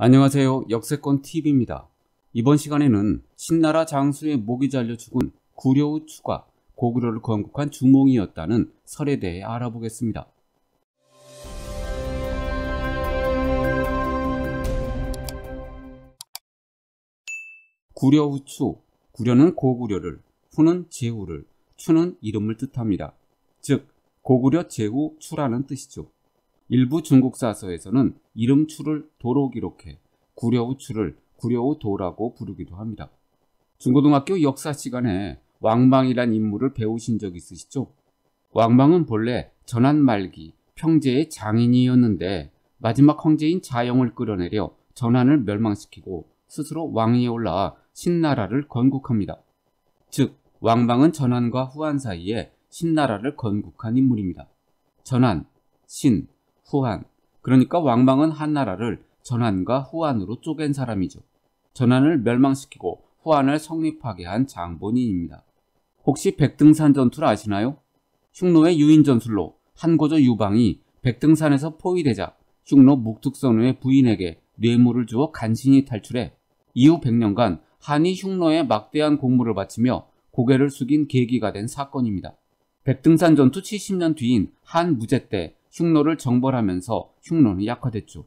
안녕하세요. 역세권TV입니다. 이번 시간에는 신나라 장수의 목이 잘려 죽은 구려우 추가 고구려를 건국한 주몽이었다는 설에 대해 알아보겠습니다. 구려우 추, 구려는 고구려를, 후는 제후를, 추는 이름을 뜻합니다. 즉 고구려 제후 추라는 뜻이죠. 일부 중국 사서에서는 이름 추를 도로 기록해 구려우 추를 구려우 도라고 부르기도 합니다. 중고등학교 역사 시간에 왕망이란 인물을 배우신 적 있으시죠? 왕망은 본래 전한 말기 평제의 장인이었는데 마지막 황제인 자영을 끌어내려 전한을 멸망시키고 스스로 왕위에 올라 신나라를 건국합니다. 즉 왕망은 전한과 후한 사이에 신나라를 건국한 인물입니다. 전한, 신, 후한, 그러니까 왕망은 한나라를 전한과 후한으로 쪼갠 사람이죠. 전한을 멸망시키고 후한을 성립하게 한 장본인입니다. 혹시 백등산 전투를 아시나요? 흉노의 유인전술로 한고조 유방이 백등산에서 포위되자 흉노 묵특선우의 부인에게 뇌물을 주어 간신히 탈출해 이후 100년간 한이 흉노에 막대한 공물을 바치며 고개를 숙인 계기가 된 사건입니다. 백등산 전투 70년 뒤인 한 무제 때 흉노를 정벌하면서 흉노는 약화됐죠.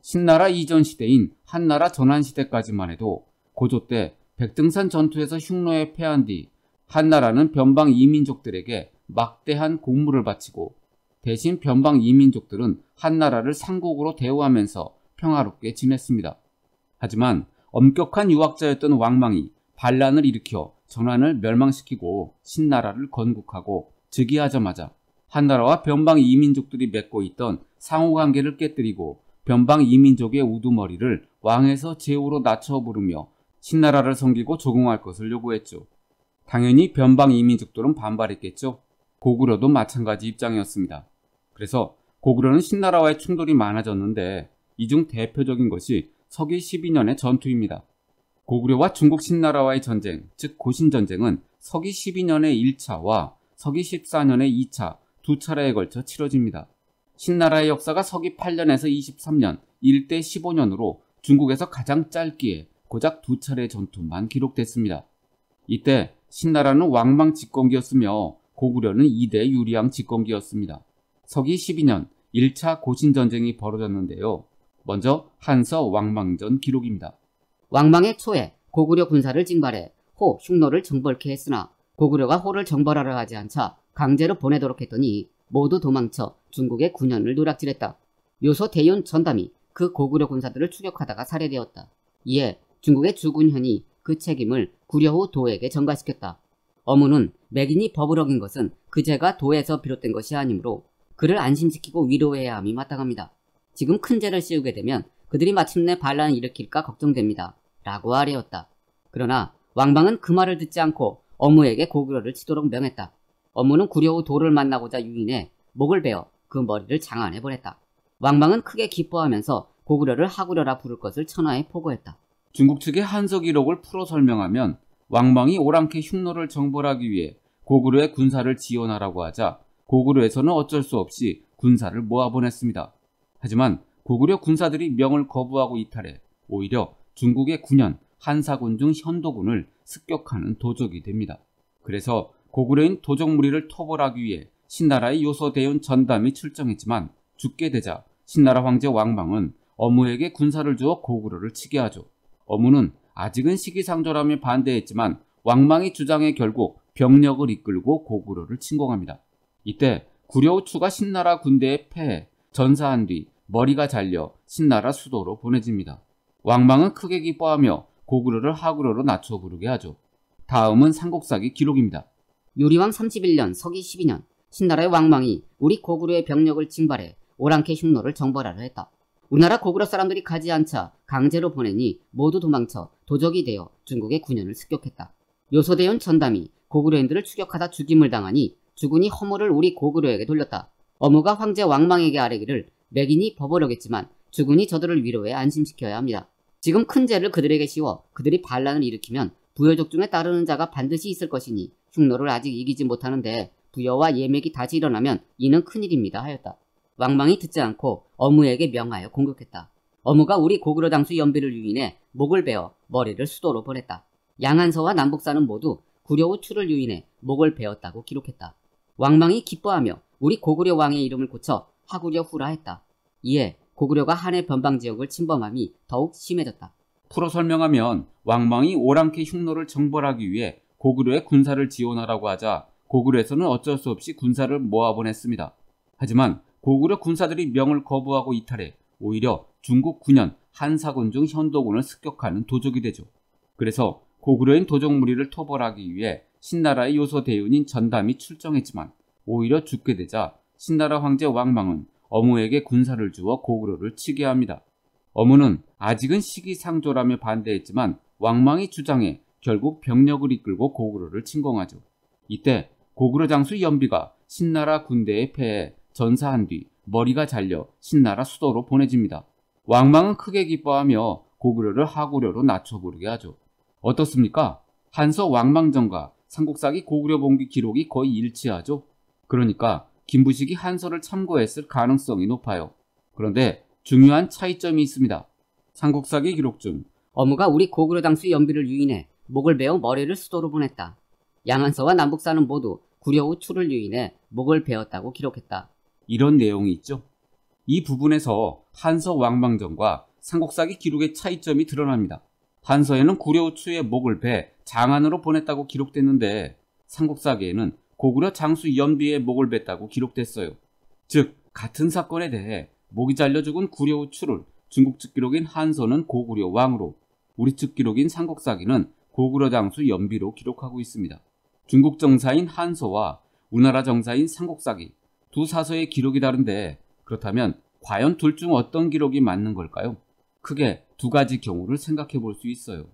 신나라 이전 시대인 한나라 전한 시대까지만 해도 고조 때 백등산 전투에서 흉노에 패한 뒤 한나라는 변방 이민족들에게 막대한 공물을 바치고 대신 변방 이민족들은 한나라를 상국으로 대우하면서 평화롭게 지냈습니다. 하지만 엄격한 유학자였던 왕망이 반란을 일으켜 전한을 멸망시키고 신나라를 건국하고 즉위하자마자 한나라와 변방 이민족들이 맺고 있던 상호관계를 깨뜨리고 변방 이민족의 우두머리를 왕에서 제후로 낮춰 부르며 신나라를 섬기고 조공할 것을 요구했죠. 당연히 변방 이민족들은 반발했겠죠. 고구려도 마찬가지 입장이었습니다. 그래서 고구려는 신나라와의 충돌이 많아졌는데 이 중 대표적인 것이 서기 12년의 전투입니다. 고구려와 중국 신나라와의 전쟁, 즉 고신전쟁은 서기 12년의 1차와 서기 14년의 2차 두 차례에 걸쳐 치러집니다. 신나라의 역사가 서기 8년에서 23년, 1대 15년으로 중국에서 가장 짧기에 고작 두 차례의 전투만 기록됐습니다. 이때 신나라는 왕망 집권기였으며 고구려는 2대 유리왕 집권기였습니다. 서기 12년 1차 고신전쟁이 벌어졌는데요. 먼저 한서 왕망전 기록입니다. 왕망의 초에 고구려 군사를 징발해 호 흉노를 정벌케 했으나 고구려가 호를 정벌하려 하지 않자 강제로 보내도록 했더니 모두 도망쳐 중국의 군현을 누락질했다. 요소 대윤 전담이 그 고구려 군사들을 추격하다가 살해되었다. 이에 중국의 주군현이 그 책임을 구려후 도에게 전가시켰다. 어무는 맹인이 법을 어긴 것은 그 죄가 도에서 비롯된 것이 아니므로 그를 안심시키고 위로해야 함이 마땅합니다. 지금 큰 죄를 씌우게 되면 그들이 마침내 반란을 일으킬까 걱정됩니다. 라고 아뢰었다. 그러나 왕망은 그 말을 듣지 않고 어무에게 고구려를 치도록 명했다. 어무는 구려후 도를 만나고자 유인해 목을 베어 그 머리를 장안해 보냈다. 왕망은 크게 기뻐하면서 고구려를 하구려라 부를 것을 천하에 포고했다. 중국 측의 한서 기록을 풀어 설명하면 왕망이 오랑캐 흉노를 정벌하기 위해 고구려의 군사를 지원하라고 하자 고구려에서는 어쩔 수 없이 군사를 모아보냈습니다. 하지만 고구려 군사들이 명을 거부하고 이탈해 오히려 중국의 군현, 한사군 중 현도군을 습격하는 도적이 됩니다. 그래서 고구려인 도적 무리를 토벌하기 위해 신나라의 요소대원 전담이 출정했지만 죽게 되자 신나라 황제 왕망은 어무에게 군사를 주어 고구려를 치게 하죠. 어무는 아직은 시기상조라며 반대했지만 왕망이 주장해 결국 병력을 이끌고 고구려를 침공합니다. 이때 구려우 추가 신나라 군대에 패해 전사한 뒤 머리가 잘려 신나라 수도로 보내집니다. 왕망은 크게 기뻐하며 고구려를 하구려로 낮춰 부르게 하죠. 다음은 삼국사기 기록입니다. 유리왕 31년 서기 12년 신나라의 왕망이 우리 고구려의 병력을 징발해 오랑캐 흉노를 정벌하려 했다. 우리나라 고구려 사람들이 가지 않자 강제로 보내니 모두 도망쳐 도적이 되어 중국의 군현을 습격했다. 요소대원 전담이 고구려인들을 추격하다 죽임을 당하니 주군이 허물을 우리 고구려에게 돌렸다. 어무가 황제 왕망에게 아뢰기를 맹인이 법을 어겼지만 주군이 저들을 위로해 안심시켜야 합니다. 지금 큰 죄를 그들에게 씌워 그들이 반란을 일으키면 부여족 중에 따르는 자가 반드시 있을 것이니 흉노를 아직 이기지 못하는데 부여와 예맥이 다시 일어나면 이는 큰일입니다 하였다. 왕망이 듣지 않고 어무에게 명하여 공격했다. 어무가 우리 고구려 장수 연비를 유인해 목을 베어 머리를 수도로 보냈다. 양한서와 남북사는 모두 구려 후 추를 유인해 목을 베었다고 기록했다. 왕망이 기뻐하며 우리 고구려 왕의 이름을 고쳐 하구려 후라 했다. 이에 고구려가 한해 변방 지역을 침범함이 더욱 심해졌다. 풀어 설명하면 왕망이 오랑캐 흉노를 정벌하기 위해 고구려에 군사를 지원하라고 하자 고구려에서는 어쩔 수 없이 군사를 모아보냈습니다. 하지만 고구려 군사들이 명을 거부하고 이탈해 오히려 중국 9년 한사군 중 현도군을 습격하는 도적이 되죠. 그래서 고구려인 도적 무리를 토벌하기 위해 신나라의 요소 대운인 전담이 출정했지만 오히려 죽게 되자 신나라 황제 왕망은 어무에게 군사를 주어 고구려를 치게 합니다. 어무는 아직은 시기상조라며 반대했지만 왕망이 주장해 결국 병력을 이끌고 고구려를 침공하죠. 이때 고구려 장수 연비가 신나라 군대에 패해 전사한 뒤 머리가 잘려 신나라 수도로 보내집니다. 왕망은 크게 기뻐하며 고구려를 하구려로 낮춰 부르게 하죠. 어떻습니까? 한서 왕망전과 삼국사기 고구려 봉기 기록이 거의 일치하죠. 그러니까 김부식이 한서를 참고했을 가능성이 높아요. 그런데 중요한 차이점이 있습니다. 삼국사기 기록 중 어무가 우리 고구려 장수 연비를 유인해 목을 베어 머리를 수도로 보냈다. 양한서와 남북사는 모두 구려 후 추를 유인해 목을 베었다고 기록했다. 이런 내용이 있죠. 이 부분에서 한서 왕망전과 삼국사기 기록의 차이점이 드러납니다. 한서에는 구려 후 추의 목을 베 장안으로 보냈다고 기록됐는데 삼국사기에는 고구려 장수 연비의 목을 뱄다고 기록됐어요. 즉 같은 사건에 대해 목이 잘려 죽은 구려 후 추를 중국 측 기록인 한서는 고구려 왕으로, 우리 측 기록인 삼국사기는 고구려 장수 연비로 기록하고 있습니다. 중국 정사인 한서와 우리나라 정사인 삼국사기 두 사서의 기록이 다른데 그렇다면 과연 둘 중 어떤 기록이 맞는 걸까요? 크게 두 가지 경우를 생각해 볼 수 있어요.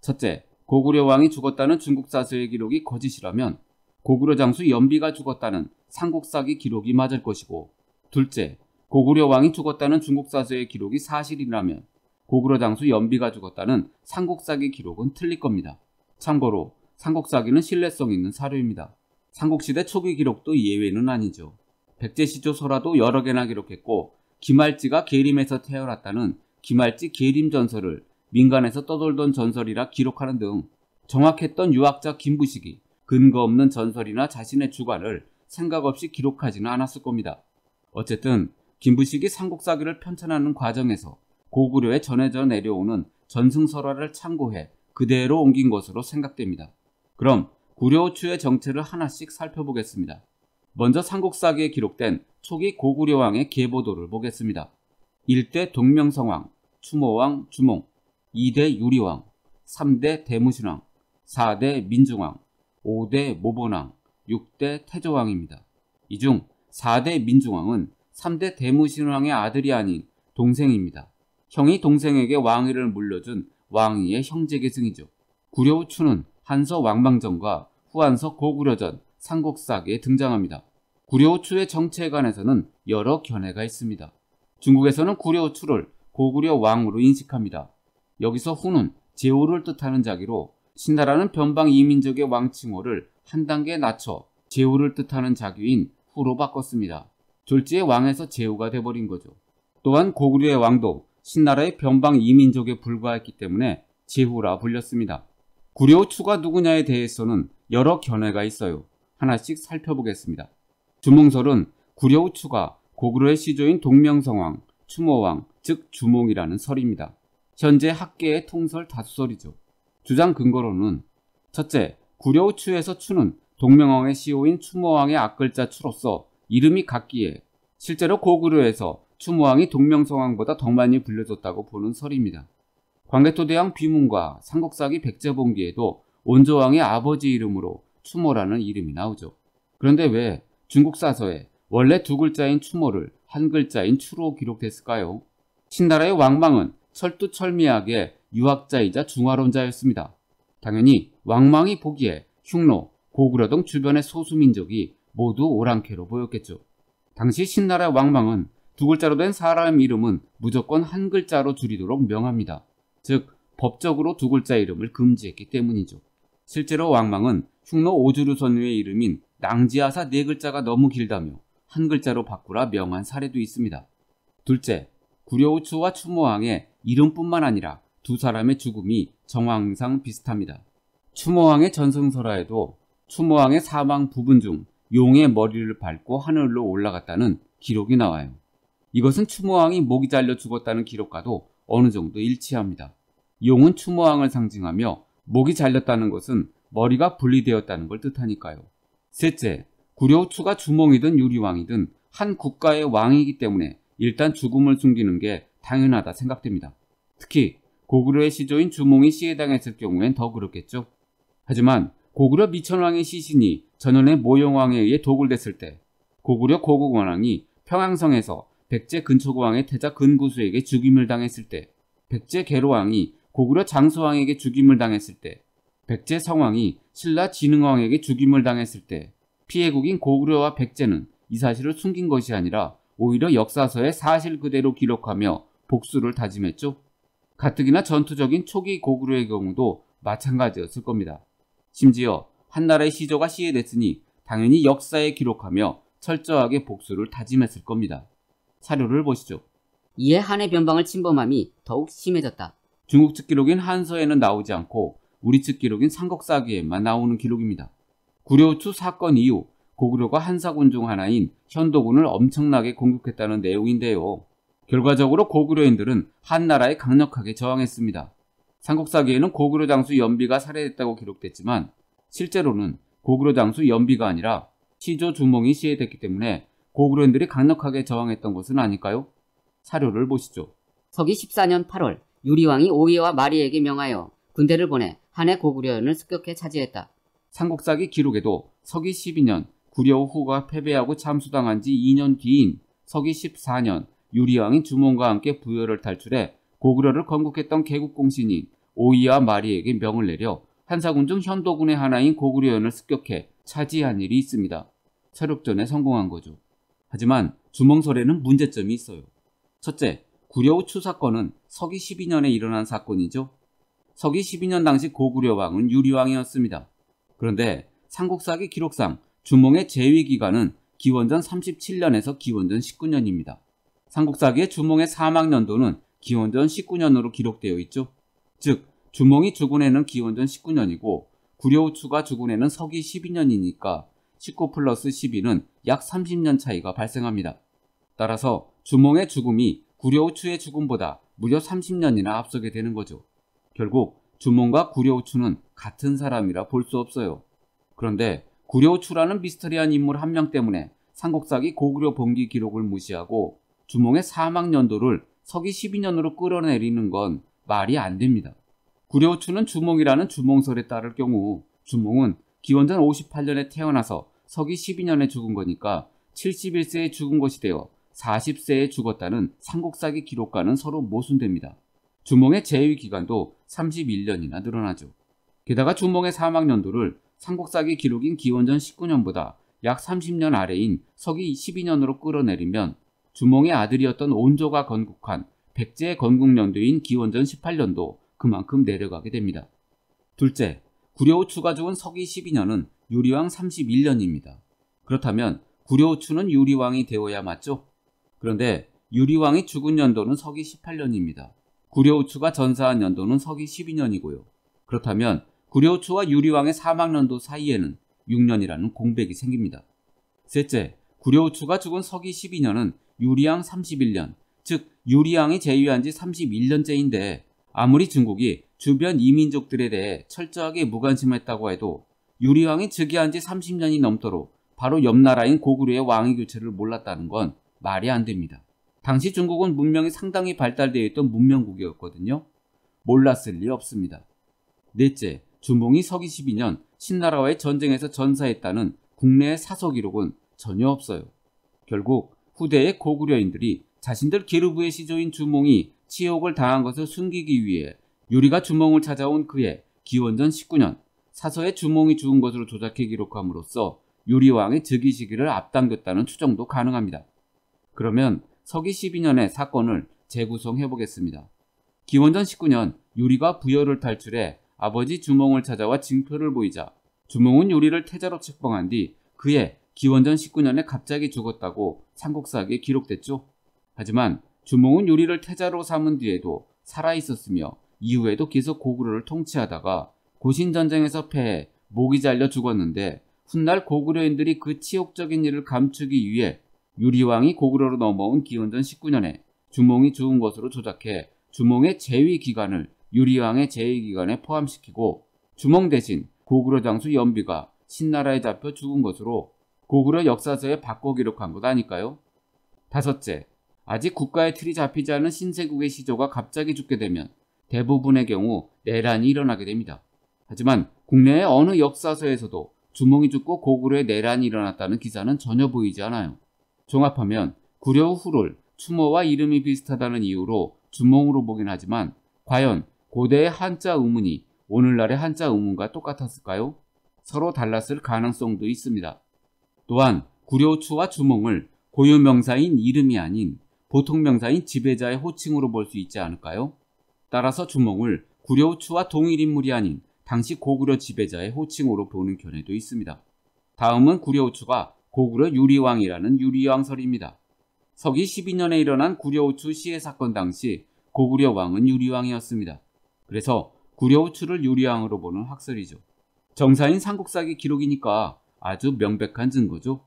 첫째, 고구려 왕이 죽었다는 중국 사서의 기록이 거짓이라면 고구려 장수 연비가 죽었다는 삼국사기 기록이 맞을 것이고, 둘째, 고구려 왕이 죽었다는 중국 사서의 기록이 사실이라면 고구려 장수 연비가 죽었다는 삼국사기 기록은 틀릴 겁니다. 참고로 삼국사기는 신뢰성 있는 사료입니다. 삼국시대 초기 기록도 예외는 아니죠. 백제시조서라도 여러 개나 기록했고 김할지가 계림에서 태어났다는 김할지 계림전설을 민간에서 떠돌던 전설이라 기록하는 등 정확했던 유학자 김부식이 근거 없는 전설이나 자신의 주관을 생각 없이 기록하지는 않았을 겁니다. 어쨌든 김부식이 삼국사기를 편찬하는 과정에서 고구려에 전해져 내려오는 전승설화를 참고해 그대로 옮긴 것으로 생각됩니다. 그럼 구려 추의 정체를 하나씩 살펴보겠습니다. 먼저 삼국사기에 기록된 초기 고구려 왕의 계보도를 보겠습니다. 1대 동명성왕, 추모왕 주몽, 2대 유리왕, 3대 대무신왕, 4대 민중왕, 5대 모본왕, 6대 태조왕입니다. 이 중 4대 민중왕은 3대 대무신왕의 아들이 아닌 동생입니다. 형이 동생에게 왕위를 물려준 왕위의 형제계승이죠. 구려 후 추는 한서 왕망전과 후한서 고구려전, 삼국사기에 등장합니다. 구려 후 추의 정체에 관해서는 여러 견해가 있습니다. 중국에서는 구려 후 추를 고구려 왕으로 인식합니다. 여기서 후는 제후를 뜻하는 자기로 신나라는 변방 이민족의 왕칭호를 한 단계 낮춰 제후를 뜻하는 자기인 후로 바꿨습니다. 졸지의 왕에서 제후가 돼버린 거죠. 또한 고구려의 왕도 신나라의 변방 이민족에 불과했기 때문에 제후라 불렸습니다. 구려 후 추가 누구냐에 대해서는 여러 견해가 있어요. 하나씩 살펴보겠습니다. 주몽설은 구려 후 추가 고구려의 시조인 동명성왕, 추모왕, 즉 주몽이라는 설입니다. 현재 학계의 통설 다수설이죠. 주장 근거로는 첫째, 구려 후 추에서 추는 동명왕의 시호인 추모왕의 앞글자 추로서 이름이 같기에 실제로 고구려에서 추모왕이 동명성왕보다 더 많이 불려졌다고 보는 설입니다. 광개토대왕 비문과 삼국사기 백제봉기에도 온조왕의 아버지 이름으로 추모라는 이름이 나오죠. 그런데 왜 중국 사서에 원래 두 글자인 추모를 한 글자인 추로 기록됐을까요? 신나라의 왕망은 철두철미하게 유학자이자 중화론자였습니다. 당연히 왕망이 보기에 흉노, 고구려 등 주변의 소수민족이 모두 오랑캐로 보였겠죠. 당시 신나라 왕망은 두 글자로 된 사람 이름은 무조건 한 글자로 줄이도록 명합니다. 즉 법적으로 두 글자 이름을 금지했기 때문이죠. 실제로 왕망은 흉노 오주루 선유의 이름인 낭지하사 네 글자가 너무 길다며 한 글자로 바꾸라 명한 사례도 있습니다. 둘째, 구려우추와 추모왕의 이름뿐만 아니라 두 사람의 죽음이 정황상 비슷합니다. 추모왕의 전승설화에도 추모왕의 사망 부분 중 용의 머리를 밟고 하늘로 올라갔다는 기록이 나와요. 이것은 추모왕이 목이 잘려 죽었다는 기록과도 어느 정도 일치합니다. 용은 추모왕을 상징하며 목이 잘렸다는 것은 머리가 분리되었다는 걸 뜻하니까요. 셋째, 구려우추가 주몽이든 유리왕이든 한 국가의 왕이기 때문에 일단 죽음을 숨기는 게 당연하다 생각됩니다. 특히 고구려의 시조인 주몽이 시해당했을 경우엔 더 그렇겠죠. 하지만 고구려 미천왕의 시신이 전현의 모영왕에 의해 도굴됐을 때 고구려 고국원왕이 평양성에서 백제 근초고왕의 태자 근구수에게 죽임을 당했을 때, 백제 계로왕이 고구려 장수왕에게 죽임을 당했을 때, 백제 성왕이 신라 진흥왕에게 죽임을 당했을 때 피해국인 고구려와 백제는 이 사실을 숨긴 것이 아니라 오히려 역사서에 사실 그대로 기록하며 복수를 다짐했죠. 가뜩이나 전투적인 초기 고구려의 경우도 마찬가지였을 겁니다. 심지어 한나라의 시조가 시해됐으니 당연히 역사에 기록하며 철저하게 복수를 다짐했을 겁니다. 사료를 보시죠. 이에 한해 변방을 침범함이 더욱 심해졌다. 중국 측 기록인 한서에는 나오지 않고 우리 측 기록인 삼국사기에만 나오는 기록입니다. 구려우추 사건 이후 고구려가 한사군 중 하나인 현도군을 엄청나게 공격했다는 내용인데요. 결과적으로 고구려인들은 한나라에 강력하게 저항했습니다. 삼국사기에는 고구려 장수 연비가 살해됐다고 기록됐지만 실제로는 고구려 장수 연비가 아니라 시조 주몽이 시해됐기 때문에 고구려인들이 강력하게 저항했던 것은 아닐까요? 사료를 보시죠. 서기 14년 8월 유리왕이 오이와 마리에게 명하여 군대를 보내 한해 고구려인을 습격해 차지했다. 삼국사기 기록에도 서기 12년 구려후가 패배하고 참수당한 지 2년 뒤인 서기 14년 유리왕이 주몽과 함께 부여를 탈출해 고구려를 건국했던 개국공신인 오이와 마리에게 명을 내려 한사군 중 현도군의 하나인 고구려인을 습격해 차지한 일이 있습니다. 차륙전에 성공한 거죠. 하지만 주몽설에는 문제점이 있어요. 첫째, 구려우추 사건은 서기 12년에 일어난 사건이죠. 서기 12년 당시 고구려 왕은 유리왕이었습니다. 그런데 삼국사기 기록상 주몽의 재위기간은 기원전 37년에서 기원전 19년입니다. 삼국사기의 주몽의 사망연도는 기원전 19년으로 기록되어 있죠. 즉 주몽이 죽은 해는 기원전 19년이고 구려우추가 죽은 해는 서기 12년이니까 19 플러스 12는 약 30년 차이가 발생합니다. 따라서 주몽의 죽음이 구려우추의 죽음보다 무려 30년이나 앞서게 되는 거죠. 결국 주몽과 구려우추는 같은 사람이라 볼 수 없어요. 그런데 구려우추라는 미스터리한 인물 한 명 때문에 삼국사기 고구려 본기 기록을 무시하고 주몽의 사망 연도를 서기 12년으로 끌어내리는 건 말이 안 됩니다. 구려우추는 주몽이라는 주몽설에 따를 경우 주몽은 기원전 58년에 태어나서 서기 12년에 죽은 거니까 71세에 죽은 것이 되어 40세에 죽었다는 삼국사기 기록과는 서로 모순됩니다. 주몽의 재위 기간도 31년이나 늘어나죠. 게다가 주몽의 사망 연도를 삼국사기 기록인 기원전 19년보다 약 30년 아래인 서기 12년으로 끌어내리면 주몽의 아들이었던 온조가 건국한 백제의 건국연도인 기원전 18년도 그만큼 내려가게 됩니다. 둘째, 구려우추가 죽은 서기 12년은 유리왕 31년입니다. 그렇다면 구려우추는 유리왕이 되어야 맞죠? 그런데 유리왕이 죽은 연도는 서기 18년입니다. 구려우추가 전사한 연도는 서기 12년이고요. 그렇다면 구려우추와 유리왕의 사망연도 사이에는 6년이라는 공백이 생깁니다. 셋째, 구려우추가 죽은 서기 12년은 유리왕 31년, 즉 유리왕이 재위한 지 31년째인데 아무리 중국이 주변 이민족들에 대해 철저하게 무관심했다고 해도 유리왕이 즉위한 지 30년이 넘도록 바로 옆 나라인 고구려의 왕위 교체를 몰랐다는 건 말이 안 됩니다. 당시 중국은 문명이 상당히 발달되어 있던 문명국이었거든요. 몰랐을 리 없습니다. 넷째, 주몽이 서기 12년 신나라와의 전쟁에서 전사했다는 국내의 사서 기록은 전혀 없어요. 결국 후대의 고구려인들이 자신들 기르부의 시조인 주몽이 치욕을 당한 것을 숨기기 위해 유리가 주몽을 찾아온 그해 기원전 19년 사서에 주몽이 죽은 것으로 조작해 기록함으로써 유리왕의 즉위 시기를 앞당겼다는 추정도 가능합니다. 그러면 서기 12년의 사건을 재구성해 보겠습니다. 기원전 19년 유리가 부여를 탈출해 아버지 주몽을 찾아와 징표를 보이자 주몽은 유리를 태자로 책봉한 뒤 그해 기원전 19년에 갑자기 죽었다고 삼국사기에 기록됐죠. 하지만 주몽은 유리를 태자로 삼은 뒤에도 살아있었으며 이후에도 계속 고구려를 통치하다가 고신전쟁에서 패해 목이 잘려 죽었는데 훗날 고구려인들이 그 치욕적인 일을 감추기 위해 유리왕이 고구려로 넘어온 기원전 19년에 주몽이 죽은 것으로 조작해 주몽의 재위 기간을 유리왕의 재위 기간에 포함시키고 주몽 대신 고구려 장수 연비가 신나라에 잡혀 죽은 것으로 고구려 역사서에 바꿔 기록한 것 아닐까요? 다섯째, 아직 국가의 틀이 잡히지 않은 신세국의 시조가 갑자기 죽게 되면 대부분의 경우 내란이 일어나게 됩니다. 하지만 국내의 어느 역사서에서도 주몽이 죽고 고구려에 내란이 일어났다는 기사는 전혀 보이지 않아요. 종합하면 구려 후를 추모와 이름이 비슷하다는 이유로 주몽으로 보긴 하지만 과연 고대의 한자 의문이 오늘날의 한자 의문과 똑같았을까요? 서로 달랐을 가능성도 있습니다. 또한 구려우추와 주몽을 고유 명사인 이름이 아닌 보통 명사인 지배자의 호칭으로 볼 수 있지 않을까요? 따라서 주몽을 구려우추와 동일 인물이 아닌 당시 고구려 지배자의 호칭으로 보는 견해도 있습니다. 다음은 구려우추가 고구려 유리왕이라는 유리왕설입니다. 서기 12년에 일어난 구려우추 시해 사건 당시 고구려 왕은 유리왕이었습니다. 그래서 구려우추를 유리왕으로 보는 학설이죠. 정사인 삼국사기 기록이니까 아주 명백한 증거죠.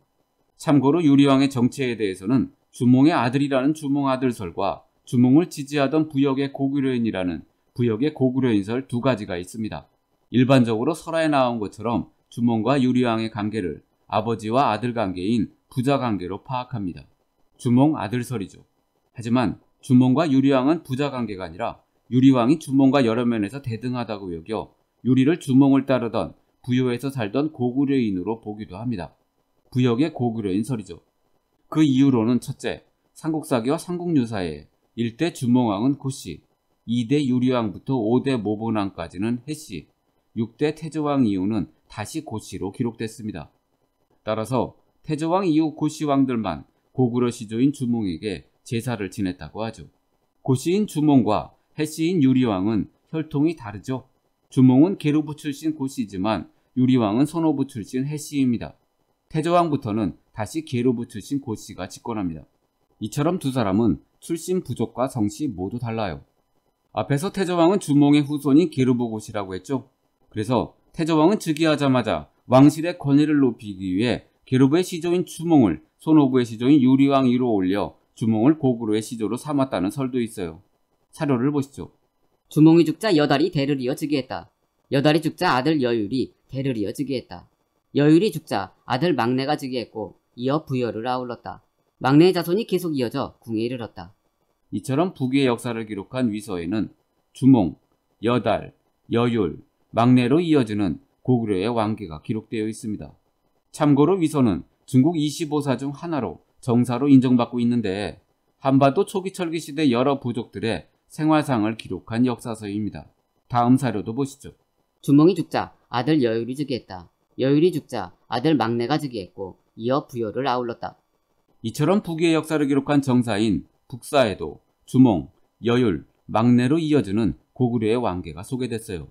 참고로 유리왕의 정체에 대해서는 주몽의 아들이라는 주몽아들설과 주몽을 지지하던 부역의 고구려인이라는 부역의 고구려인설 두 가지가 있습니다. 일반적으로 설화에 나온 것처럼 주몽과 유리왕의 관계를 아버지와 아들 관계인 부자 관계로 파악합니다. 주몽 아들설이죠. 하지만 주몽과 유리왕은 부자 관계가 아니라 유리왕이 주몽과 여러 면에서 대등하다고 여겨 유리를 주몽을 따르던 부여에서 살던 고구려인으로 보기도 합니다. 부역의 고구려인설이죠. 그 이유로는 첫째, 삼국사기와 삼국유사에 1대 주몽왕은 고씨, 2대 유리왕부터 5대 모본왕까지는 해씨, 6대 태조왕 이후는 다시 고씨로 기록됐습니다. 따라서 태조왕 이후 고씨 왕들만 고구려 시조인 주몽에게 제사를 지냈다고 하죠. 고씨인 주몽과 해씨인 유리왕은 혈통이 다르죠. 주몽은 계루부 출신 고씨지만 유리왕은 손오부 출신 해씨입니다. 태조왕부터는 다시 계루부 출신 고씨가 집권합니다. 이처럼 두 사람은 출신 부족과 성씨 모두 달라요. 앞에서 태조왕은 주몽의 후손인 계루부 고씨라고 했죠. 그래서 태조왕은 즉위하자마자 왕실의 권위를 높이기 위해 계루부의 시조인 주몽을 손오부의 시조인 유리왕 위로 올려 주몽을 고구려의 시조로 삼았다는 설도 있어요. 사료를 보시죠. 주몽이 죽자 여달이 대를 이어 즉위했다. 여달이 죽자 아들 여율이 대를 이어 즉위했다. 여율이 죽자 아들 막내가 즉위했고 이어 부여를 아울렀다. 막내의 자손이 계속 이어져 궁에 이르렀다. 이처럼 북의 역사를 기록한 위서에는 주몽, 여달, 여율, 막내로 이어지는 고구려의 왕계가 기록되어 있습니다. 참고로 위서는 중국 25사 중 하나로 정사로 인정받고 있는데 한반도 초기 철기 시대 여러 부족들의 생활상을 기록한 역사서입니다. 다음 사료도 보시죠. 주몽이 죽자 아들 여율이 즉위했다. 여율이 죽자 아들 막내가 즉위했고 이어 부여를 아울렀다. 이처럼 북의 역사를 기록한 정사인 북사에도 주몽, 여율, 막내로 이어지는 고구려의 왕계가 소개됐어요.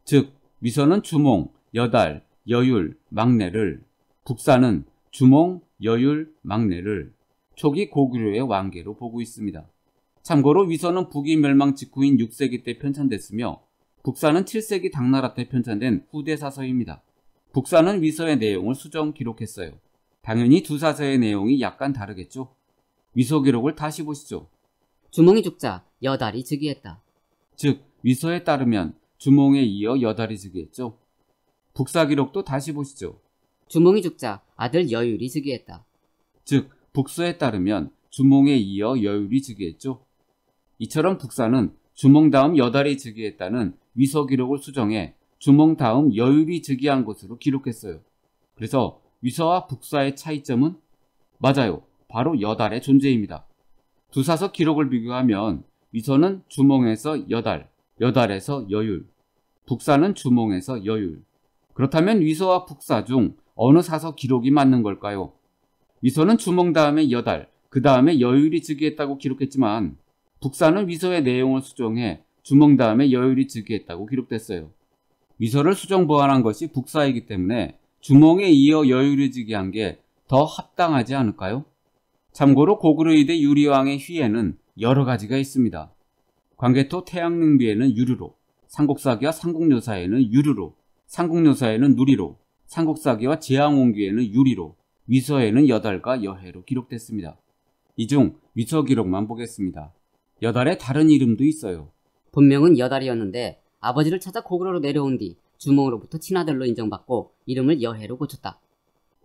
즉 위서는 주몽, 여달, 여율, 막내를, 북사는 주몽, 여율, 막내를 초기 고구려의 왕계로 보고 있습니다. 참고로 위서는 북이 멸망 직후인 6세기 때 편찬됐으며 북사는 7세기 당나라 때 편찬된 후대 사서입니다. 북사는 위서의 내용을 수정 기록했어요. 당연히 두 사서의 내용이 약간 다르겠죠. 위서 기록을 다시 보시죠. 주몽이 죽자 여달이 즉위했다. 즉 위서에 따르면 주몽에 이어 여달이 즉위했죠. 북사 기록도 다시 보시죠. 주몽이 죽자 아들 여율이 즉위했다. 즉 북서에 따르면 주몽에 이어 여율이 즉위했죠. 이처럼 북사는 주몽 다음 여달이 즉위했다는 위서 기록을 수정해 주몽 다음 여율이 즉위한 것으로 기록했어요. 그래서 위서와 북사의 차이점은 맞아요. 바로 여달의 존재입니다. 두 사서 기록을 비교하면 위서는 주몽에서 여달, 여달에서 여율, 북사는 주몽에서 여율. 그렇다면 위서와 북사 중 어느 사서 기록이 맞는 걸까요? 위서는 주몽 다음에 여달, 그 다음에 여율이 즉위했다고 기록했지만 북사는 위서의 내용을 수정해 주몽 다음에 여율이 즉위했다고 기록됐어요. 위서를 수정 보완한 것이 북사이기 때문에 주몽에 이어 여율이 즉위한 게 더 합당하지 않을까요? 참고로 고구려 2대 유리왕의 휘에는 여러 가지가 있습니다. 광개토 태양릉비에는 유류로, 삼국사기와 삼국묘사에는 유류로, 삼국묘사에는 누리로, 삼국사기와 제왕옹기에는 유리로, 위서에는 여달과 여해로 기록됐습니다. 이 중 위서 기록만 보겠습니다. 여달의 다른 이름도 있어요. 본명은 여달이었는데 아버지를 찾아 고구려로 내려온 뒤 주몽으로부터 친아들로 인정받고 이름을 여해로 고쳤다.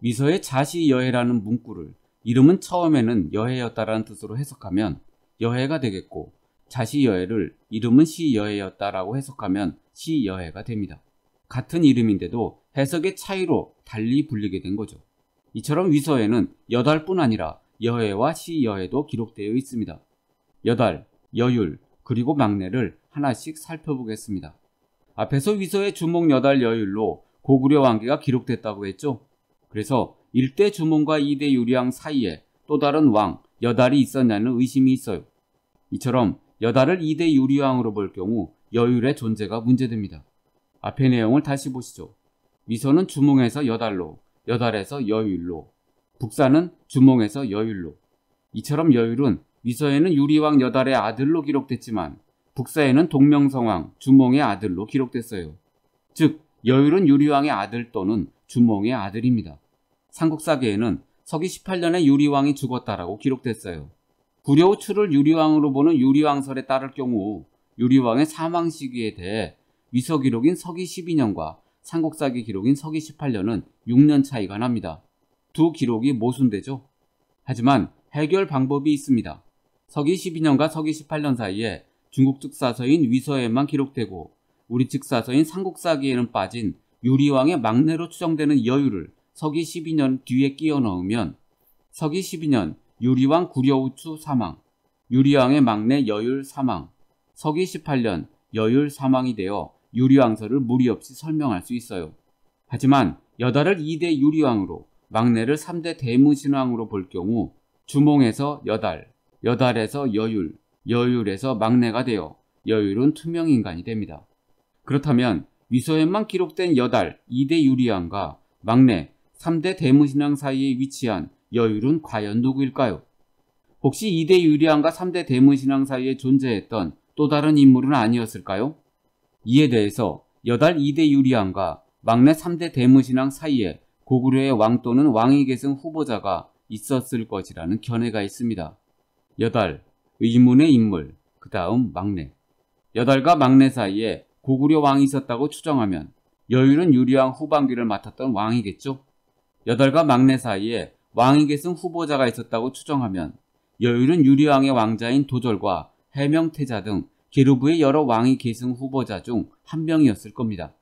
위서의 자시여해라는 문구를 이름은 처음에는 여해였다라는 뜻으로 해석하면 여해가 되겠고, 자시여해를 이름은 시여해였다라고 해석하면 시여해가 됩니다. 같은 이름인데도 해석의 차이로 달리 불리게 된 거죠. 이처럼 위서에는 여달뿐 아니라 여해와 시여해도 기록되어 있습니다. 여달, 여율, 그리고 막내를 하나씩 살펴보겠습니다. 앞에서 위서의 주몽 여달 여율로 고구려 왕기가 기록됐다고 했죠. 그래서 1대 주몽과 2대 유리왕 사이에 또 다른 왕, 여달이 있었냐는 의심이 있어요. 이처럼 여달을 2대 유리왕으로 볼 경우 여율의 존재가 문제됩니다. 앞의 내용을 다시 보시죠. 위서는 주몽에서 여달로, 여달에서 여율로, 북사는 주몽에서 여율로. 이처럼 여율은 위서에는 유리왕 여달의 아들로 기록됐지만 북사에는 동명성왕 주몽의 아들로 기록됐어요. 즉 여율은 유리왕의 아들 또는 주몽의 아들입니다. 삼국사기에는 서기 18년에 유리왕이 죽었다라고 기록됐어요. 구려 후 추를 유리왕으로 보는 유리왕설에 따를 경우 유리왕의 사망 시기에 대해 위서 기록인 서기 12년과 삼국사기 기록인 서기 18년은 6년 차이가 납니다. 두 기록이 모순되죠. 하지만 해결 방법이 있습니다. 서기 12년과 서기 18년 사이에 중국 측 사서인 위서에만 기록되고 우리 측 사서인 삼국사기에는 빠진 유리왕의 막내로 추정되는 여율을 서기 12년 뒤에 끼워 넣으면 서기 12년 유리왕 구려우추 사망, 유리왕의 막내 여율 사망, 서기 18년 여율 사망이 되어 유리왕설을 무리 없이 설명할 수 있어요. 하지만 여달을 2대 유리왕으로 막내를 3대 대무신왕으로 볼 경우 주몽에서 여달, 여달에서 여율, 여율에서 막내가 되어 여율은 투명인간이 됩니다. 그렇다면 위서에만 기록된 여달 2대 유리왕과 막내 3대 대무신왕 사이에 위치한 여율은 과연 누구일까요? 혹시 2대 유리왕과 3대 대무신왕 사이에 존재했던 또 다른 인물은 아니었을까요? 이에 대해서 여달 2대 유리왕과 막내 3대 대무신왕 사이에 고구려의 왕 또는 왕위 계승 후보자가 있었을 것이라는 견해가 있습니다. 여달, 의문의 인물, 그 다음 막내. 여달과 막내 사이에 고구려 왕이 있었다고 추정하면 여율은 유리왕 후반기를 맡았던 왕이겠죠? 여달과 막내 사이에 왕위 계승 후보자가 있었다고 추정하면 여율은 유리왕의 왕자인 도절과 해명태자 등 계류부의 여러 왕위 계승 후보자 중 한 명이었을 겁니다.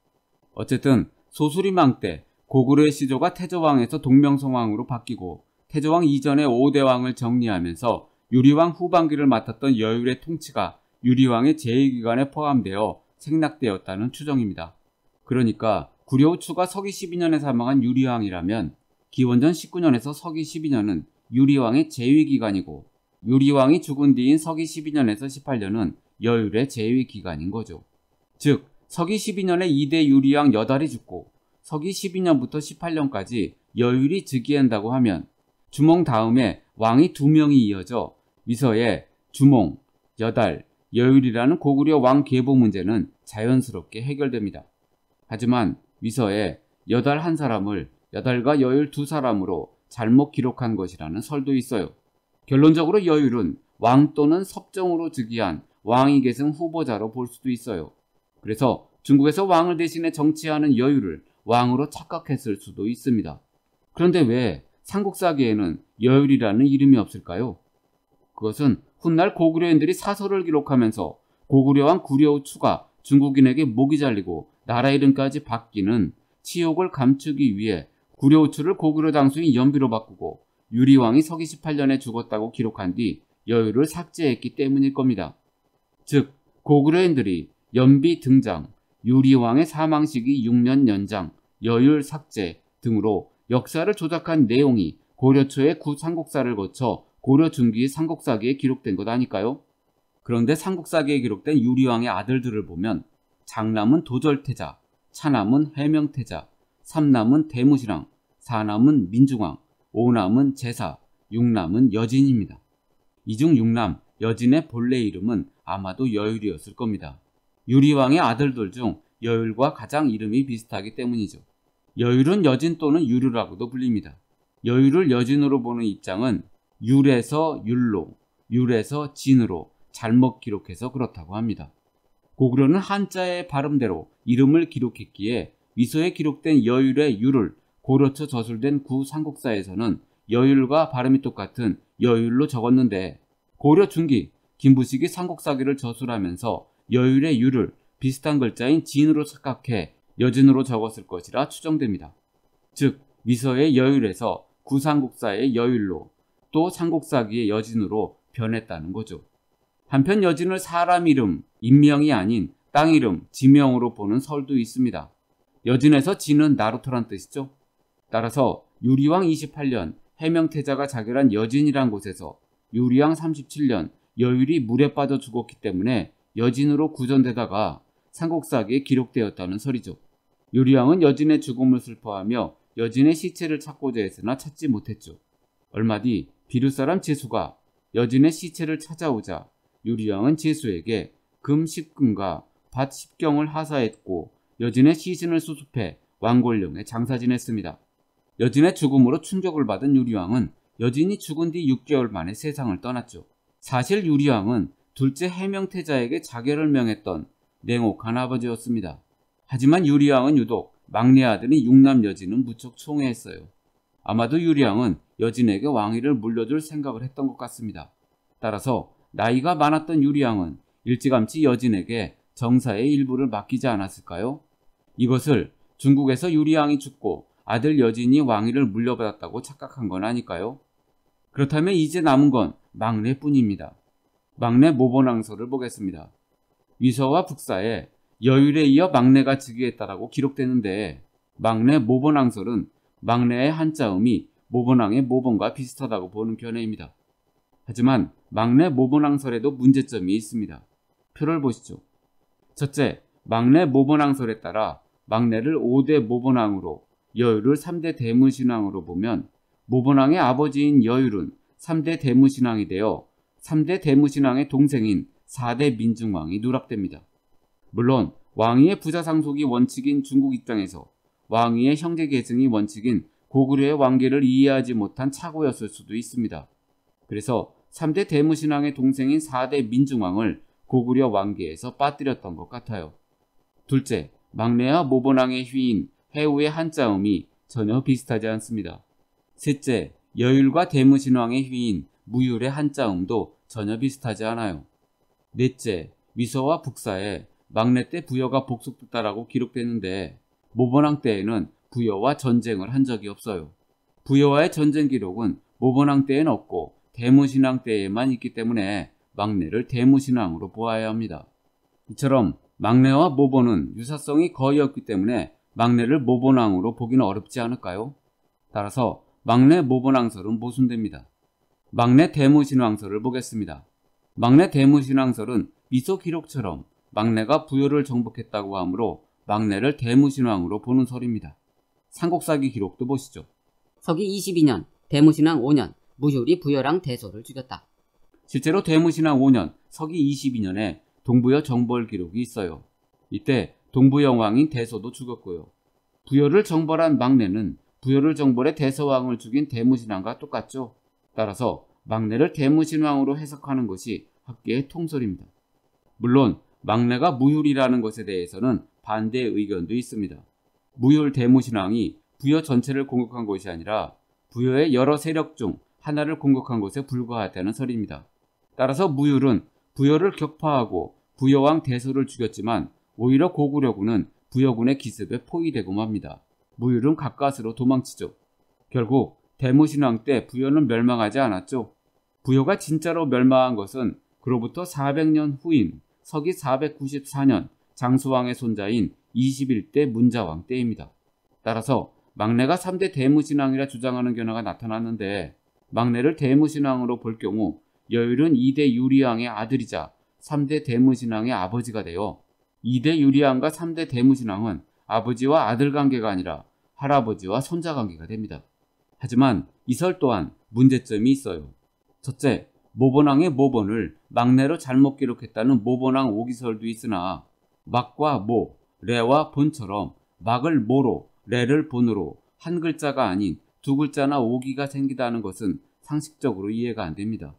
어쨌든 소수리망 때 고구려의 시조가 태조왕에서 동명성왕으로 바뀌고 태조왕 이전의 5대 왕을 정리하면서 유리왕 후반기를 맡았던 여율의 통치가 유리왕의 제2기관에 포함되어 생략되었다는 추정입니다. 그러니까 구려우추가 서기 12년에 사망한 유리왕이라면 기원전 19년에서 서기 12년은 유리왕의 제2기관이고 유리왕이 죽은 뒤인 서기 12년에서 18년은 여율의 제2기관인 거죠. 즉 서기 12년에 2대 유리왕 여달이 죽고 서기 12년부터 18년까지 여율이 즉위한다고 하면 주몽 다음에 왕이 2명이 이어져 위서에 주몽, 여달, 여율이라는 고구려 왕 계보 문제는 자연스럽게 해결됩니다. 하지만 위서에 여달 한 사람을 여달과 여율 2사람으로 잘못 기록한 것이라는 설도 있어요. 결론적으로 여율은 왕 또는 섭정으로 즉위한 왕위 계승 후보자로 볼 수도 있어요. 그래서 중국에서 왕을 대신해 정치하는 여율을 왕으로 착각했을 수도 있습니다. 그런데 왜 삼국사기에는 여율이라는 이름이 없을까요? 그것은 훗날 고구려인들이 사설을 기록하면서 고구려왕 구려우추가 중국인에게 목이 잘리고 나라 이름까지 바뀌는 치욕을 감추기 위해 구려우추를 고구려 장수인 연비로 바꾸고 유리왕이 서기 18년에 죽었다고 기록한 뒤 여율을 삭제했기 때문일 겁니다. 즉 고구려인들이 연비 등장, 유리왕의 사망 시기 6년 연장, 여율 삭제 등으로 역사를 조작한 내용이 고려 초의 구삼국사를 거쳐 고려 중기의 삼국사기에 기록된 것 아닐까요? 그런데 삼국사기에 기록된 유리왕의 아들들을 보면 장남은 도절태자, 차남은 해명태자, 삼남은 대무신왕, 사남은 민중왕, 오남은 제사, 육남은 여진입니다. 이 중 육남, 여진의 본래 이름은 아마도 여율이었을 겁니다. 유리왕의 아들들 중 여율과 가장 이름이 비슷하기 때문이죠. 여율은 여진 또는 유류라고도 불립니다. 여율을 여진으로 보는 입장은 율에서 율로, 율에서 진으로 잘못 기록해서 그렇다고 합니다. 고구려는 한자의 발음대로 이름을 기록했기에 위서에 기록된 여율의 율을 고려쳐 저술된 구삼국사에서는 여율과 발음이 똑같은 여율로 적었는데 고려 중기 김부식이 삼국사기를 저술하면서 여율의 율을 비슷한 글자인 진으로 착각해 여진으로 적었을 것이라 추정됩니다. 즉 위서의 여율에서 구삼국사의 여율로 또 삼국사기의 여진으로 변했다는 거죠. 한편 여진을 사람 이름, 인명이 아닌 땅 이름, 지명으로 보는 설도 있습니다. 여진에서 진은 나루토란 뜻이죠. 따라서 유리왕 28년 해명태자가 자결한 여진이란 곳에서 유리왕 37년 여율이 물에 빠져 죽었기 때문에 여진으로 구전되다가 삼국사기에 기록되었다는 설이죠. 유리왕은 여진의 죽음을 슬퍼하며 여진의 시체를 찾고자 했으나 찾지 못했죠. 얼마 뒤 비루사람 제수가 여진의 시체를 찾아오자 유리왕은 제수에게 금 10금과 밭 10경을 하사했고 여진의 시신을 수습해 왕골령에 장사 지냈습니다. 여진의 죽음으로 충격을 받은 유리왕은 여진이 죽은 뒤 6개월 만에 세상을 떠났죠. 사실 유리왕은 둘째 해명태자에게 자결을 명했던 냉혹한 아버지였습니다. 하지만 유리왕은 유독 막내 아들인 육남 여진은 무척 총애했어요. 아마도 유리왕은 여진에게 왕위를 물려줄 생각을 했던 것 같습니다. 따라서 나이가 많았던 유리왕은 일찌감치 여진에게 정사의 일부를 맡기지 않았을까요? 이것을 중국에서 유리왕이 죽고 아들 여진이 왕위를 물려받았다고 착각한 건 아닐까요? 그렇다면 이제 남은 건 막내뿐입니다. 막내 모본왕서를 보겠습니다. 위서와 북사에 여율에 이어 막내가 즉위했다라고 기록되는데 막내 모본왕설은 막내의 한자음이 모본왕의 모본과 비슷하다고 보는 견해입니다. 하지만 막내 모본왕설에도 문제점이 있습니다. 표를 보시죠. 첫째, 막내 모본왕설에 따라 막내를 5대 모본왕으로 여율을 3대 대문신왕으로 보면 모본왕의 아버지인 여율은 3대 대문신왕이 되어 3대 대문신왕의 동생인 4대 민중왕이 누락됩니다. 물론 왕위의 부자상속이 원칙인 중국 입장에서 왕위의 형제 계승이 원칙인 고구려의 왕계를 이해하지 못한 착오였을 수도 있습니다. 그래서 3대 대무신왕의 동생인 4대 민중왕을 고구려 왕계에서 빠뜨렸던 것 같아요. 둘째, 막내와 모본왕의 휘인 해우의 한자음이 전혀 비슷하지 않습니다. 셋째, 여율과 대무신왕의 휘인 무율의 한자음도 전혀 비슷하지 않아요. 넷째, 위서와 북사에 막내 때 부여가 복속됐다라고 기록되는데 모본왕 때에는 부여와 전쟁을 한 적이 없어요. 부여와의 전쟁 기록은 모본왕 때엔 없고 대무신왕 때에만 있기 때문에 막내를 대무신왕으로 보아야 합니다. 이처럼 막내와 모본은 유사성이 거의 없기 때문에 막내를 모본왕으로 보기는 어렵지 않을까요? 따라서 막내 모본왕설은 모순됩니다. 막내 대무신왕설을 보겠습니다. 막내 대무신왕설은 미소 기록처럼 막내가 부여를 정복했다고 하므로 막내를 대무신왕으로 보는 설입니다. 삼국사기 기록도 보시죠. 서기 22년 대무신왕 5년 무효리 부여랑 대소를 죽였다. 실제로 대무신왕 5년 서기 22년에 동부여 정벌 기록이 있어요. 이때 동부영왕인 대소도 죽었고요. 부여를 정벌한 막내는 부여를 정벌해 대서왕을 죽인 대무신왕과 똑같죠. 따라서 막내를 대무신왕으로 해석하는 것이 학계의 통설입니다. 물론 막내가 무효리라는 것에 대해서는 반대의 의견도 있습니다. 무효 대무신왕이 부여 전체를 공격한 것이 아니라 부여의 여러 세력 중 하나를 공격한 것에 불과하다는 설입니다. 따라서 무율은 부여를 격파하고 부여왕 대소를 죽였지만 오히려 고구려군은 부여군의 기습에 포위되고 맙니다. 무율은 가까스로 도망치죠. 결국 대무신왕 때 부여는 멸망하지 않았죠. 부여가 진짜로 멸망한 것은 그로부터 400년 후인 서기 494년 장수왕의 손자인 21대 문자왕 때입니다. 따라서 막내가 3대 대무신왕이라 주장하는 견해가 나타났는데 막내를 대무신왕으로 볼 경우 여율은 2대 유리왕의 아들이자 3대 대무신왕의 아버지가 되어 2대 유리왕과 3대 대무신왕은 아버지와 아들 관계가 아니라 할아버지와 손자 관계가 됩니다. 하지만 이 설 또한 문제점이 있어요. 첫째, 모본왕의 모본을 막내로 잘못 기록했다는 모본왕 오기설도 있으나 막과 모, 레와 본처럼 막을 모로, 레를 본으로 한 글자가 아닌 두 글자나 오기가 생기다는 것은 상식적으로 이해가 안 됩니다.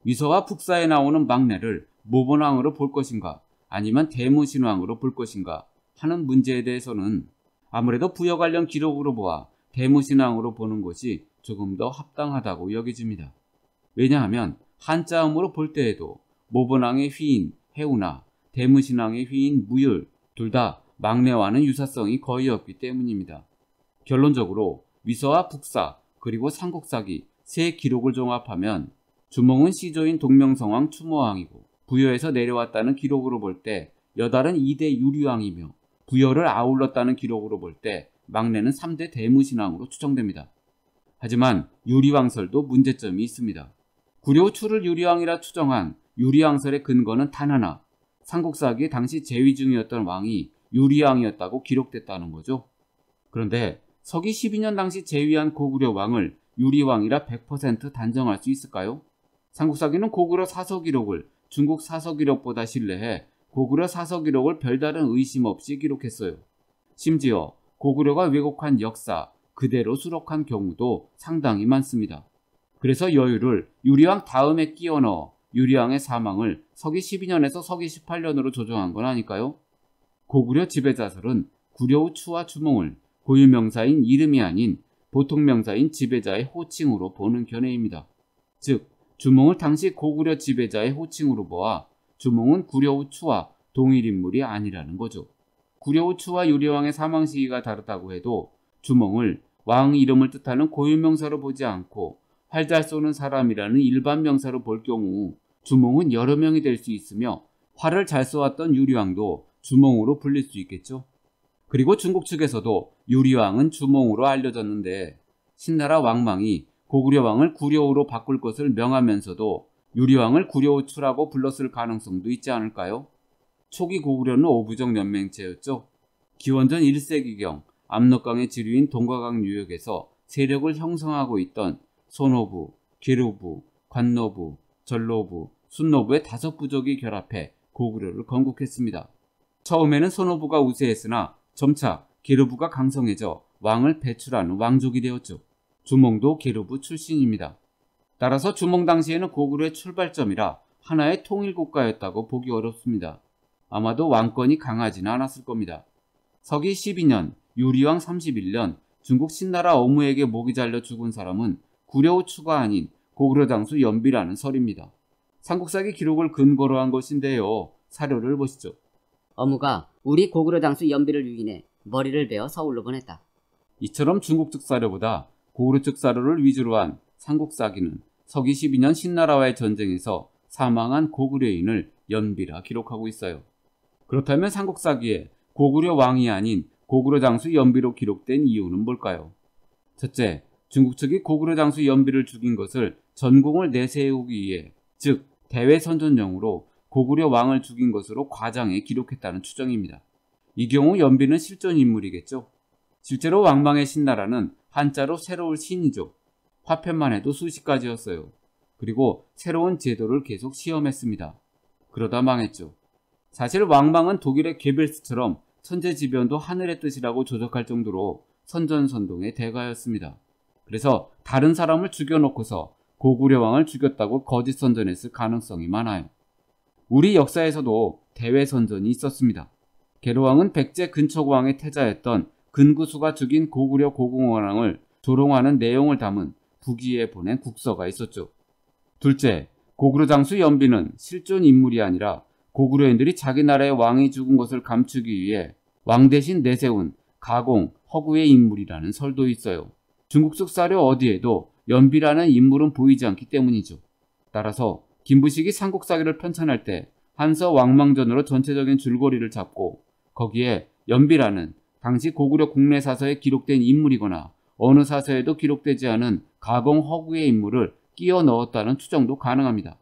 위서와 북사에 나오는 막내를 모본왕으로 볼 것인가 아니면 대무신왕으로 볼 것인가 하는 문제에 대해서는 아무래도 부여 관련 기록으로 보아 대무신왕으로 보는 것이 조금 더 합당하다고 여겨집니다. 왜냐하면 한자음으로 볼 때에도 모본왕의 휘인 해우나 대무신왕의 휘인 무율 둘 다 막내와는 유사성이 거의 없기 때문입니다. 결론적으로 위서와 북사 그리고 삼국사기 세 기록을 종합하면 주몽은 시조인 동명성왕 추모왕이고 부여에서 내려왔다는 기록으로 볼 때 여달은 2대 유리왕이며 부여를 아울렀다는 기록으로 볼 때 막내는 3대 대무신왕으로 추정됩니다. 하지만 유리왕설도 문제점이 있습니다. 구려 추를 유리왕이라 추정한 유리왕설의 근거는 단 하나, 삼국사기에 당시 재위 중이었던 왕이 유리왕이었다고 기록됐다는 거죠. 그런데 서기 12년 당시 재위한 고구려 왕을 유리왕이라 100% 단정할 수 있을까요? 삼국사기는 고구려 사서기록을 중국 사서기록보다 신뢰해 고구려 사서기록을 별다른 의심 없이 기록했어요. 심지어 고구려가 왜곡한 역사 그대로 수록한 경우도 상당히 많습니다. 그래서 여유를 유리왕 다음에 끼워 넣어 유리왕의 사망을 서기 12년에서 서기 18년으로 조정한 건 아닐까요? 고구려 지배자설은 구려의 추와 주몽을 고유명사인 이름이 아닌 보통명사인 지배자의 호칭으로 보는 견해입니다. 즉 주몽을 당시 고구려 지배자의 호칭으로 보아 주몽은 구려의 추와 동일 인물이 아니라는 거죠. 구려의 추와 유리왕의 사망 시기가 다르다고 해도 주몽을 왕 이름을 뜻하는 고유명사로 보지 않고 활 잘 쏘는 사람이라는 일반 명사로 볼 경우 주몽은 여러 명이 될 수 있으며 활을 잘 쏘았던 유리왕도 주몽으로 불릴 수 있겠죠. 그리고 중국 측에서도 유리왕은 주몽으로 알려졌는데 신나라 왕망이 고구려 왕을 구려우로 바꿀 것을 명하면서도 유리왕을 구려우 추라고 불렀을 가능성도 있지 않을까요? 초기 고구려는 오부적 연맹체였죠. 기원전 1세기경 압록강의 지류인 동과강 유역에서 세력을 형성하고 있던 손오부, 계루부, 관노부, 전로부, 순노부의 5부족이 결합해 고구려를 건국했습니다. 처음에는 손오부가 우세했으나 점차 계루부가 강성해져 왕을 배출하는 왕족이 되었죠. 주몽도 계루부 출신입니다. 따라서 주몽 당시에는 고구려의 출발점이라 하나의 통일국가였다고 보기 어렵습니다. 아마도 왕권이 강하지는 않았을 겁니다. 서기 12년, 유리왕 31년 중국 신나라 어무에게 목이 잘려 죽은 사람은 구려의 추가 아닌 고구려 장수 연비라는 설입니다. 삼국사기 기록을 근거로 한 것인데요. 사료를 보시죠. 어무가 우리 고구려 장수 연비를 유인해 머리를 베어 서울로 보냈다. 이처럼 중국 측 사료보다 고구려 측 사료를 위주로 한 삼국사기는 서기 12년 신나라와의 전쟁에서 사망한 고구려인을 연비라 기록하고 있어요. 그렇다면 삼국사기에 고구려 왕이 아닌 고구려 장수 연비로 기록된 이유는 뭘까요? 첫째, 중국 측이 고구려 장수 연비를 죽인 것을 전공을 내세우기 위해, 즉 대외선전용으로 고구려 왕을 죽인 것으로 과장해 기록했다는 추정입니다. 이 경우 연비는 실존 인물이겠죠. 실제로 왕망의 신나라는 한자로 새로울 신이죠. 화폐만 해도 수십 가지였어요. 그리고 새로운 제도를 계속 시험했습니다. 그러다 망했죠. 사실 왕망은 독일의 게벨스처럼 천재지변도 하늘의 뜻이라고 조작할 정도로 선전선동의 대가였습니다. 그래서 다른 사람을 죽여놓고서 고구려 왕을 죽였다고 거짓 선전했을 가능성이 많아요. 우리 역사에서도 대외선전이 있었습니다. 계로왕은 백제 근초고왕의 태자였던 근구수가 죽인 고구려 고궁왕을 조롱하는 내용을 담은 북위에 보낸 국서가 있었죠. 둘째, 고구려 장수 연비는 실존 인물이 아니라 고구려인들이 자기 나라의 왕이 죽은 것을 감추기 위해 왕 대신 내세운 가공, 허구의 인물이라는 설도 있어요. 중국식 사료 어디에도 연비라는 인물은 보이지 않기 때문이죠. 따라서 김부식이 삼국사기를 편찬할 때 한서 왕망전으로 전체적인 줄거리를 잡고 거기에 연비라는 당시 고구려 국내 사서에 기록된 인물이거나 어느 사서에도 기록되지 않은 가공 허구의 인물을 끼워 넣었다는 추정도 가능합니다.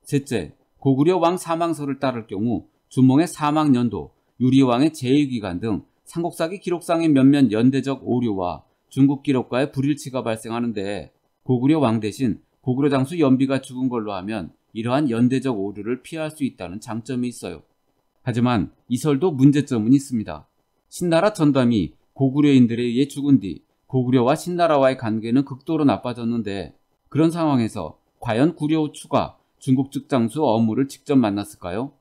셋째, 고구려 왕 사망설을 따를 경우 주몽의 사망 연도, 유리왕의 재위기간 등 삼국사기 기록상의 몇몇 연대적 오류와 중국 기록과의 불일치가 발생하는데 고구려 왕 대신 고구려 장수 연비가 죽은 걸로 하면 이러한 연대적 오류를 피할 수 있다는 장점이 있어요. 하지만 이 설도 문제점은 있습니다. 신나라 전담이 고구려인들에 의해 죽은 뒤 고구려와 신나라와의 관계는 극도로 나빠졌는데, 그런 상황에서 과연 구려우 추가 중국 측 장수 어무를 직접 만났을까요?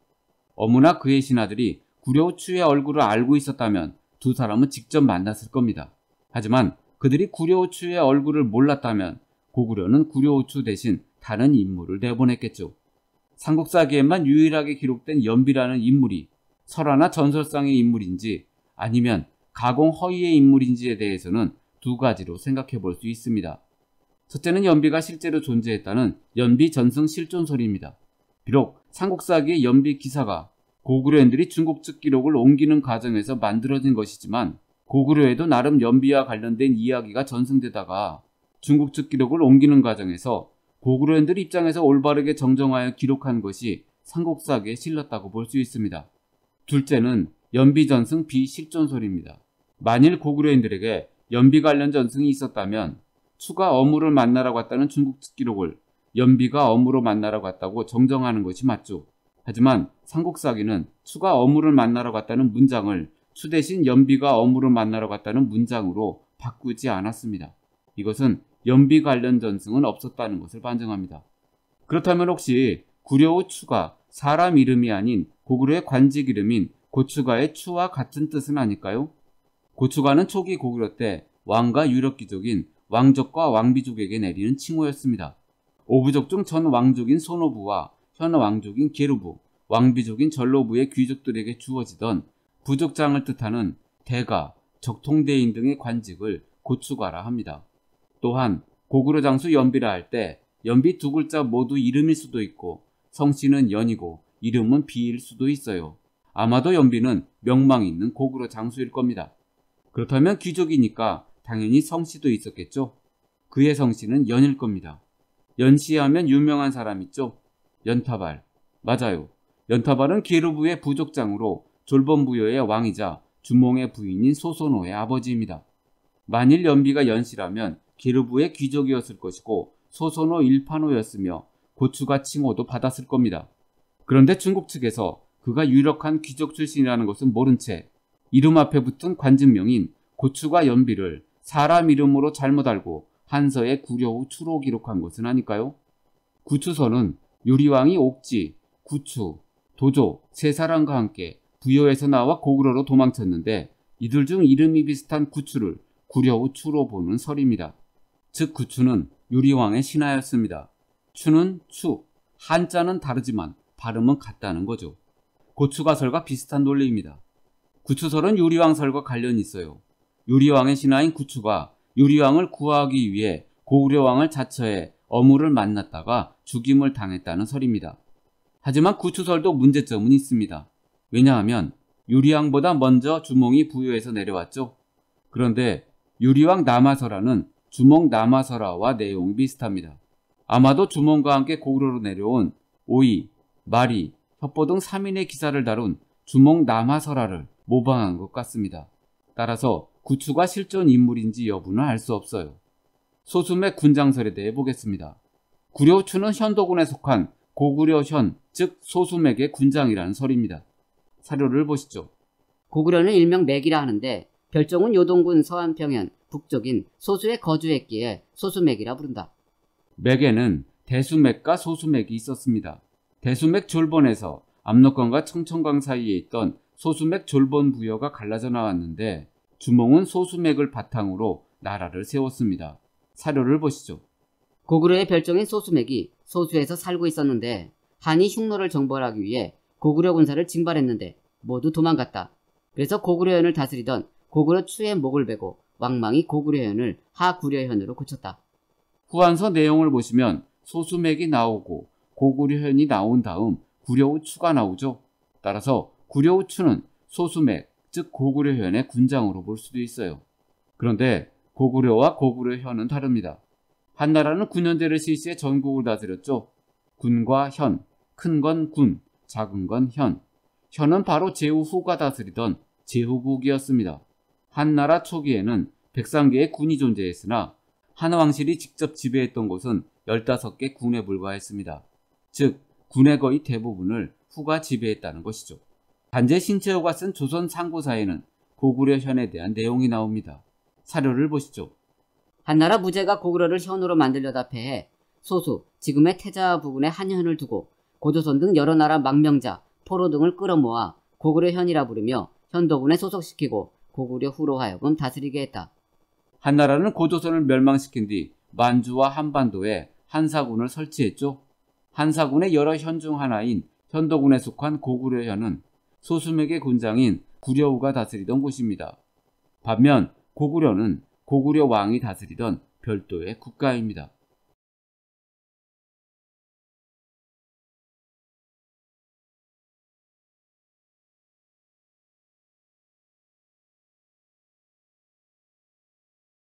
어무나 그의 신하들이 구려우 추의 얼굴을 알고 있었다면 두 사람은 직접 만났을 겁니다. 하지만 그들이 구려우 추의 얼굴을 몰랐다면 고구려는 구려우 추 대신 다른 인물을 내보냈겠죠. 삼국사기에만 유일하게 기록된 연비라는 인물이 설화나 전설상의 인물인지 아니면 가공 허위의 인물인지에 대해서는 두 가지로 생각해 볼 수 있습니다. 첫째는 연비가 실제로 존재했다는 연비 전승 실존설입니다. 비록 삼국사기의 연비 기사가 고구려인들이 중국 측 기록을 옮기는 과정에서 만들어진 것이지만, 고구려에도 나름 연비와 관련된 이야기가 전승되다가 중국 측 기록을 옮기는 과정에서 고구려인들 입장에서 올바르게 정정하여 기록한 것이 삼국사기에 실렸다고 볼 수 있습니다. 둘째는 연비 전승 비실존설입니다. 만일 고구려인들에게 연비 관련 전승이 있었다면 추가 어무를 만나러 갔다는 중국 측 기록을 연비가 어무로 만나러 갔다고 정정하는 것이 맞죠. 하지만 삼국사기는 추가 어무를 만나러 갔다는 문장을 추 대신 연비가 어무를 만나러 갔다는 문장으로 바꾸지 않았습니다. 이것은 연비 관련 전승은 없었다는 것을 반증합니다. 그렇다면 혹시 구려우 추가 사람 이름이 아닌 고구려의 관직 이름인 고추가의 추와 같은 뜻은 아닐까요? 고추가는 초기 고구려 때 왕과 유력귀족인 왕족과 왕비족에게 내리는 칭호였습니다. 오부족 중 전 왕족인 소노부와 현 왕족인 게르부, 왕비족인 전로부의 귀족들에게 주어지던 부족장을 뜻하는 대가, 적통대인 등의 관직을 고추가라 합니다. 또한 고구려 장수 연비라 할 때 연비 두 글자 모두 이름일 수도 있고 성씨는 연이고 이름은 비일 수도 있어요. 아마도 연비는 명망 있는 고구려 장수일 겁니다. 그렇다면 귀족이니까 당연히 성씨도 있었겠죠. 그의 성씨는 연일 겁니다. 연씨하면 유명한 사람 있죠? 연타발. 맞아요. 연타발은 게르부의 부족장으로 졸범부여의 왕이자 주몽의 부인인 소소노의 아버지입니다. 만일 연비가 연씨라면 게르부의 귀족이었을 것이고 소소노 일파노였으며 고추가 칭호도 받았을 겁니다. 그런데 중국 측에서 그가 유력한 귀족 출신이라는 것은 모른 채 이름 앞에 붙은 관직명인 고추가 연비를 사람 이름으로 잘못 알고 한서에 구려우 추로 기록한 것은 아닐까요? 구추서는 유리왕이 옥지, 구추, 도조 세 사람과 함께 부여에서 나와 고구려로 도망쳤는데 이들 중 이름이 비슷한 구추를 구려우 추로 보는 설입니다. 즉 구추는 유리왕의 신하였습니다. 추는 추, 한자는 다르지만 발음은 같다는 거죠. 고추가설과 비슷한 논리입니다. 구추설은 유리왕설과 관련이 있어요. 유리왕의 신하인 구추가 유리왕을 구하기 위해 고구려왕을 자처해 어무를 만났다가 죽임을 당했다는 설입니다. 하지만 구추설도 문제점은 있습니다. 왜냐하면 유리왕보다 먼저 주몽이 부여에서 내려왔죠. 그런데 유리왕 남아설화는 주몽 남아설화와 내용이 비슷합니다. 아마도 주몽과 함께 고구려로 내려온 오이, 마리, 협보 등 3인의 기사를 다룬 주몽 남아설화를 모방한 것 같습니다. 따라서 구추가 실존 인물인지 여부는 알 수 없어요. 소수맥 군장설에 대해 보겠습니다. 구려우추는 현도군에 속한 고구려현, 즉 소수맥의 군장이라는 설입니다. 사료를 보시죠. 고구려는 일명 맥이라 하는데 별종은 요동군 서안평현 북쪽인 소수에 거주했기에 소수맥이라 부른다. 맥에는 대수맥과 소수맥이 있었습니다. 대수맥 졸본에서 압록강과 청천강 사이에 있던 소수맥 졸본 부여가 갈라져 나왔는데 주몽은 소수맥을 바탕으로 나라를 세웠습니다. 사료를 보시죠. 고구려의 별종인 소수맥이 소수에서 살고 있었는데 한이 흉노를 정벌하기 위해 고구려 군사를 징발했는데 모두 도망갔다. 그래서 고구려현을 다스리던 고구려 추의 목을 베고 왕망이 고구려현을 하구려현으로 고쳤다. 후한서 내용을 보시면 소수맥이 나오고 고구려현이 나온 다음 구려우 추가 나오죠. 따라서 구려우 추는 소수맥, 즉 고구려현의 군장으로 볼 수도 있어요. 그런데 고구려와 고구려현은 다릅니다. 한나라는 9년제를 실시해 전국을 다스렸죠. 군과 현, 큰 건 군, 작은 건 현. 현은 바로 제후 후가 다스리던 제후국이었습니다. 한나라 초기에는 103개의 군이 존재했으나 한왕실이 직접 지배했던 곳은 15개 군에 불과했습니다. 즉 군의 거의 대부분을 후가 지배했다는 것이죠. 단재 신채호가 쓴 조선 상고사에는 고구려 현에 대한 내용이 나옵니다. 사료를 보시죠. 한나라 무제가 고구려를 현으로 만들려다 패해 소수, 지금의 태자 부근에 한현을 두고 고조선 등 여러 나라 망명자, 포로 등을 끌어모아 고구려 현이라 부르며 현도군에 소속시키고 고구려 후로 하여금 다스리게 했다. 한나라는 고조선을 멸망시킨 뒤 만주와 한반도에 한사군을 설치했죠. 한사군의 여러 현 중 하나인 현도군에 속한 고구려 현은 소수맥의 군장인 구려우가 다스리던 곳입니다. 반면 고구려는 고구려 왕이 다스리던 별도의 국가입니다.